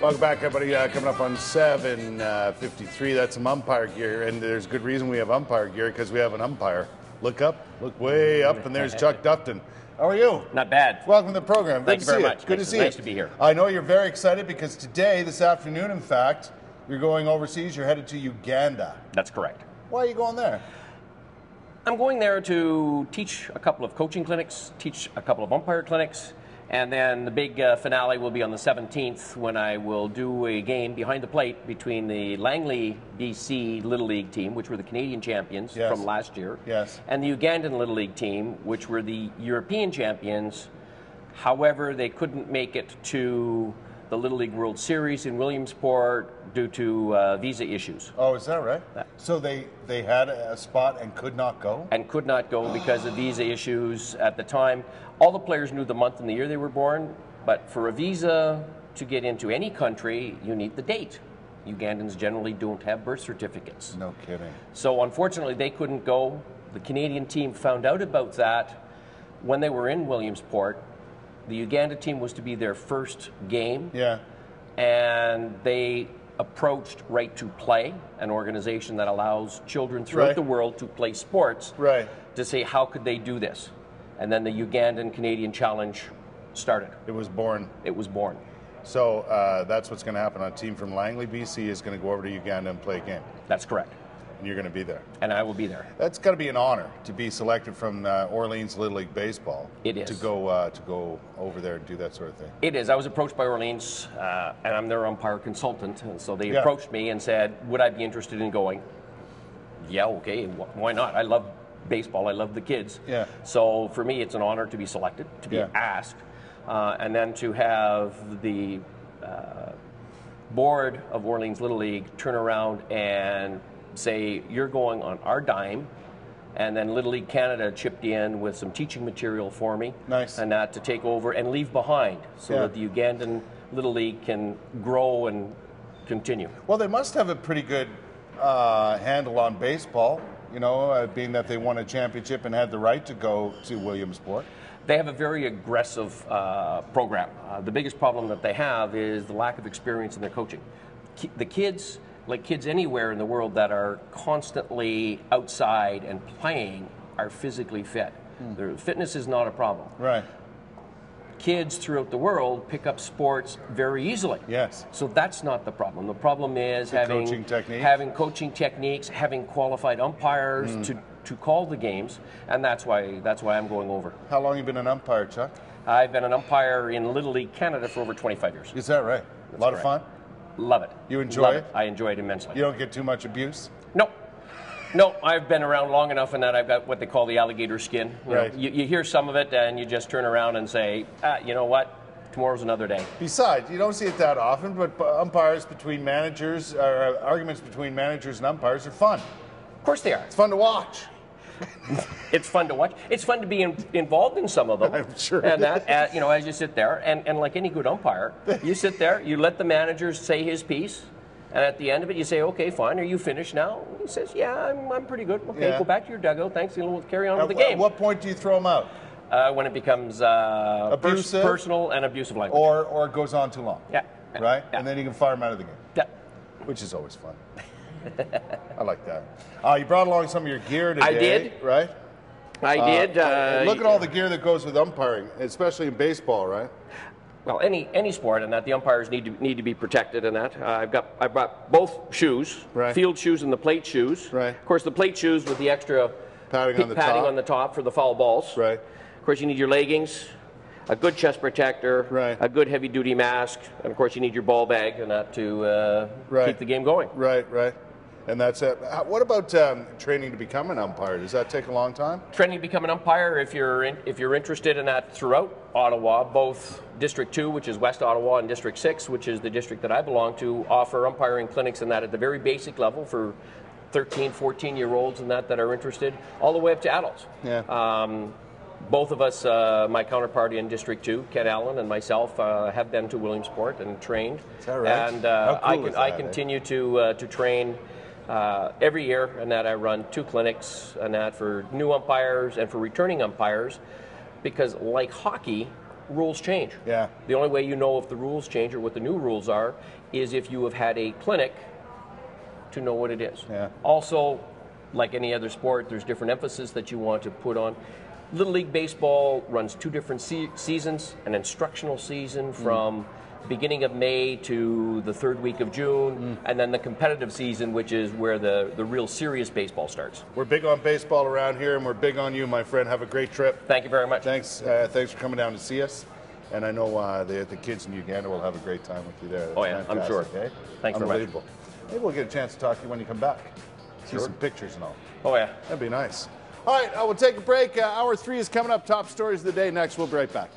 Welcome back, everybody. Coming up on 7:53. That's some umpire gear, and there's good reason we have umpire gear because we have an umpire. Look up, look way up, and there's Chuck Dufton. How are you? Not bad. Welcome to the program. Thank you very much. Good to see you. Nice to be here. I know you're very excited because today, this afternoon, in fact, you're going overseas. You're headed to Uganda. That's correct. Why are you going there? I'm going there to teach a couple of coaching clinics, teach a couple of umpire clinics, and then the big finale will be on the 17th when I will do a game behind the plate between the Langley, BC Little League team, which were the Canadian champions from last year, and the Ugandan Little League team, which were the European champions. However, they couldn't make it to the Little League World Series in Williamsport due to visa issues. Oh, is that right? So they had a spot and could not go? And could not go because of visa issues at the time. All the players knew the month and the year they were born, but for a visa to get into any country, you need the date. Ugandans generally don't have birth certificates. No kidding. So unfortunately, they couldn't go. The Canadian team found out about that when they were in Williamsport. The Uganda team was to be their first game. Yeah. And they approached Right to Play, an organization that allows children throughout the world to play sports, to say how could they do this. And then the Ugandan-Canadian challenge started. It was born. It was born. So that's what's going to happen. A team from Langley, BC is going to go over to Uganda and play a game. That's correct. And you're going to be there. And I will be there. That's got to be an honor to be selected from Orleans Little League Baseball. It is. To go over there and do that sort of thing. It is. I was approached by Orleans, and I'm their umpire consultant. And so they approached me and said, would I be interested in going? Yeah, okay, why not? I love baseball. I love the kids. Yeah. So for me, it's an honor to be selected, to be asked, and then to have the board of Orleans Little League turn around and say, you're going on our dime, and then Little League Canada chipped in with some teaching material for me. Nice. And that to take over and leave behind so that the Ugandan Little League can grow and continue. Well, they must have a pretty good handle on baseball, you know, being that they won a championship and had the right to go to Williamsport. They have a very aggressive program. The biggest problem that they have is the lack of experience in their coaching. The kids, like kids anywhere in the world that are constantly outside and playing, are physically fit. Their fitness is not a problem. Right. Kids throughout the world pick up sports very easily. Yes. So that's not the problem. The problem is having coaching techniques, having qualified umpires to call the games, and that's why I'm going over. How long have you been an umpire, Chuck? I've been an umpire in Little League Canada for over 25 years. Is that right? That's a lot correct. of fun? Love it. You enjoy it? I enjoy it immensely. You don't get too much abuse? No. No, I've been around long enough in that I've got what they call the alligator skin. You know, you hear some of it and you just turn around and say, you know what, tomorrow's another day. Besides, you don't see it that often, but umpires between managers, or arguments between managers and umpires are fun. Of course they are. It's fun to watch. It's fun to watch. It's fun to be involved in some of them. I'm sure. And that, you know, as you sit there, and like any good umpire, you sit there, you let the manager say his piece, and at the end of it, you say, okay, fine, are you finished now? He says, yeah, I'm pretty good. Okay, go back to your dugout, thanks, and we'll carry on with the game. At what point do you throw them out? When it becomes personal and abusive language. Or it goes on too long. Yeah. Right? Yeah. And then you can fire them out of the game. Yeah. Which is always fun. I like that. You brought along some of your gear today. I did. Right? I did. Look at all the gear that goes with umpiring, especially in baseball, right? Well, any sport, and that the umpires need to be protected, and that I brought both shoes, field shoes and the plate shoes. Right. Of course, the plate shoes with the extra padding on the top for the foul balls. Right. Of course, you need your leggings, a good chest protector, a good heavy-duty mask, and of course, you need your ball bag, and that to keep the game going. Right. And that's it. What about training to become an umpire? Does that take a long time? Training to become an umpire, if you're interested in that throughout Ottawa, both District 2, which is West Ottawa, and District 6, which is the district that I belong to, offer umpiring clinics and that at the very basic level for 13, 14-year-olds and that are interested, all the way up to adults. Yeah. Both of us, my counterpart in District 2, Ken Allen, and myself, have been to Williamsport and trained. Is that right? And I continue to train every year, and that I run 2 clinics, and that for new umpires and for returning umpires, because like hockey, rules change. Yeah. The only way you know if the rules change or what the new rules are is if you have had a clinic to know what it is. Yeah. Also, like any other sport, there's different emphasis that you want to put on. Little League Baseball runs 2 different seasons, an instructional season from beginning of May to the 3rd week of June, and then the competitive season, which is where the real serious baseball starts. We're big on baseball around here, and we're big on you, my friend. Have a great trip. Thank you very much. Thanks for coming down to see us. And I know the kids in Uganda will have a great time with you there. That's yeah, I'm sure. Eh? Thanks very much. Unbelievable. Maybe we'll get a chance to talk to you when you come back. See some pictures and all. Oh, yeah. That'd be nice. All right, we'll take a break. Hour 3 is coming up. Top stories of the day next. We'll be right back.